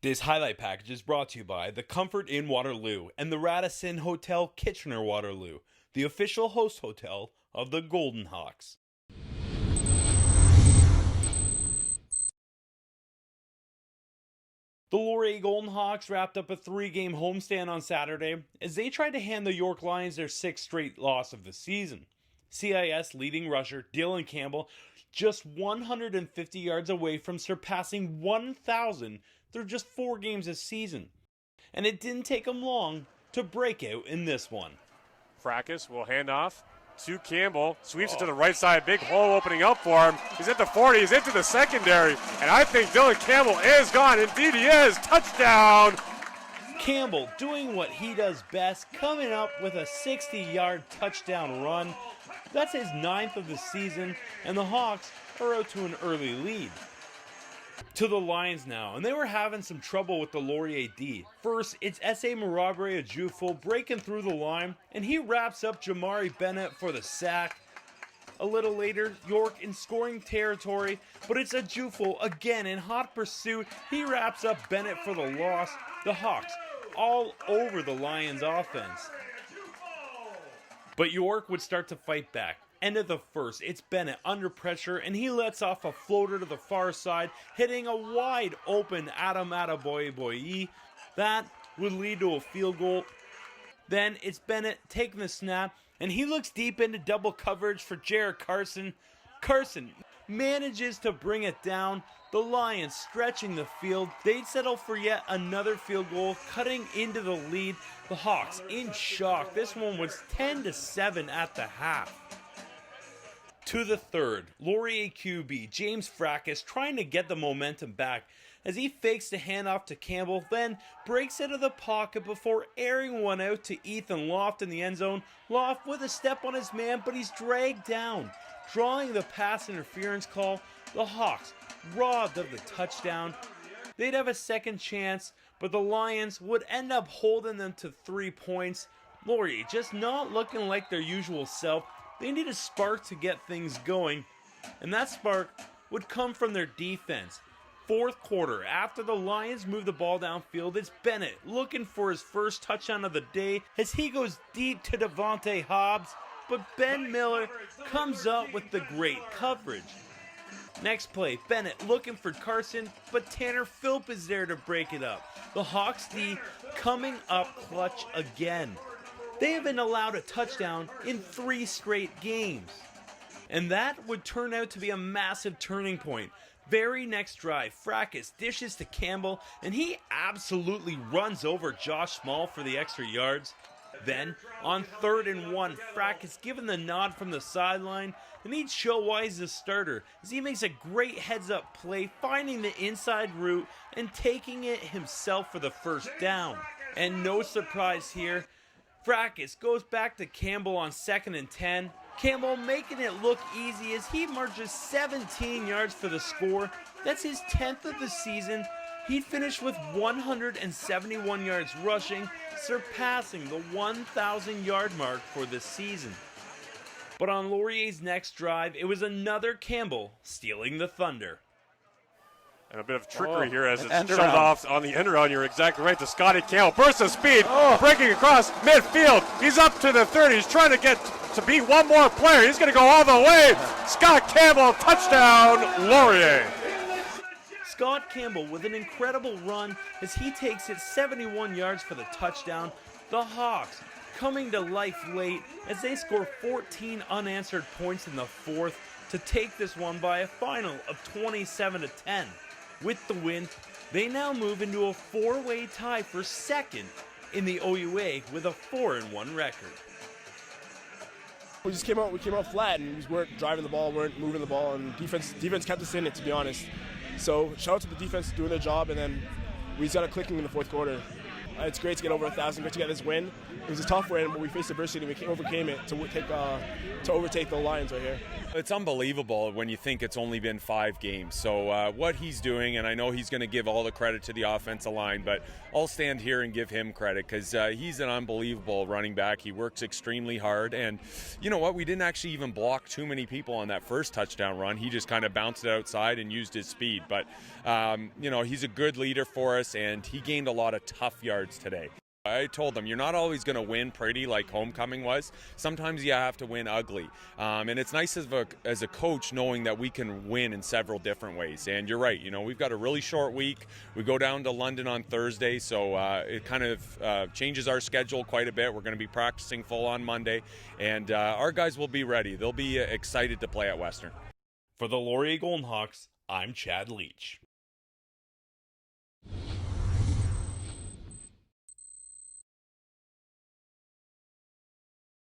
This highlight package is brought to you by the Comfort Inn Waterloo and the Radisson Hotel Kitchener-Waterloo, the official host hotel of the Golden Hawks. The Laurier Golden Hawks wrapped up a 3-game homestand on Saturday as they tried to hand the York Lions their 6th straight loss of the season. CIS leading rusher Dylan Campbell just 150 yards away from surpassing 1,000 through just 4 games this season. And it didn't take him long to break out in this one. Fracas will hand off to Campbell, sweeps it to the right side, big hole opening up for him. He's at the 40, he's into the secondary, and I think Dylan Campbell is gone. Indeed he is, touchdown! Campbell doing what he does best, coming up with a 60-yard touchdown run. That's his 9th of the season, and the Hawks are out to an early lead. To the Lions now, and they were having some trouble with the Laurier D. First, it's S.A. Marabre Ejuful breaking through the line, and he wraps up Jamari Bennett for the sack. A little later, York in scoring territory, but it's Ejuful again in hot pursuit. He wraps up Bennett for the loss. The Hawks all over the Lions offense. But York would start to fight back. End of the first, it's Bennett under pressure, and he lets off a floater to the far side, hitting a wide open Adam Adeboye. That would lead to a field goal. Then it's Bennett taking the snap, and he looks deep into double coverage for Jared Carson. Carson manages to bring it down. The Lions stretching the field. They'd settle for yet another field goal, cutting into the lead. The Hawks in shock. This one was 10-7 at the half. To the third, Laurier QB James Fracas trying to get the momentum back as he fakes the handoff to Campbell, then breaks out of the pocket before airing one out to Ethan Loft in the end zone. Loft with a step on his man, but he's dragged down, drawing the pass interference call. The Hawks robbed of the touchdown. They'd have a second chance, but the Lions would end up holding them to 3 points. Laurier just not looking like their usual self. They need a spark to get things going, and that spark would come from their defense. Fourth quarter, after the Lions move the ball downfield, it's Bennett looking for his first touchdown of the day as he goes deep to Devontae Hobbs, but Ben Miller comes up with the great coverage. Next play, Bennett looking for Carson, but Tanner Philp is there to break it up. The Hawks D coming up clutch again. They have been allowed a touchdown in 3 straight games. And that would turn out to be a massive turning point. Very next drive, Fracas dishes to Campbell, and he absolutely runs over Josh Small for the extra yards. Then, on 3rd and 1, Fracas given the nod from the sideline, and he'd show why he's the starter, as he makes a great heads-up play, finding the inside route and taking it himself for the first down. And no surprise here, Fracas goes back to Campbell on 2nd and 10. Campbell making it look easy as he marches 17 yards for the score. That's his 10th of the season. He finished with 171 yards rushing, surpassing the 1,000-yard mark for the season. But on Laurier's next drive, it was another Campbell stealing the thunder. And a bit of trickery here as it's shoved off on the end around. You're exactly right. To Scotty Campbell. Burst of speed. Breaking across midfield. He's up to the 30. He's trying to get to beat one more player. He's going to go all the way. Scott Campbell, touchdown, Laurier. Scott Campbell with an incredible run as he takes it 71 yards for the touchdown. The Hawks coming to life late as they score 14 unanswered points in the fourth to take this one by a final of 27-10. With the win, they now move into a 4-way tie for 2nd in the OUA with a 4-1 record. We came out flat, and we weren't driving the ball, weren't moving the ball, and defense kept us in it, to be honest. So shout out to the defense doing their job, and then we just got it clicking in the fourth quarter. It's great to get over 1,000, great to get this win. It was a tough win, but we faced adversity and we overcame it to overtake the Lions right here. It's unbelievable when you think it's only been 5 games. So what he's doing, and I know he's going to give all the credit to the offensive line, but I'll stand here and give him credit because he's an unbelievable running back. He works extremely hard. And you know what? We didn't actually even block too many people on that first touchdown run. He just kind of bounced it outside and used his speed. But, you know, he's a good leader for us, and he gained a lot of tough yards today. I told them, you're not always going to win pretty like homecoming was. Sometimes you have to win ugly. And it's nice as a coach knowing that we can win in several different ways. And you're right, you know, we've got a really short week. We go down to London on Thursday, so it kind of changes our schedule quite a bit. We're going to be practicing full on Monday, and our guys will be ready. They'll be excited to play at Western. For the Laurier Golden Hawks, I'm Chad Leach.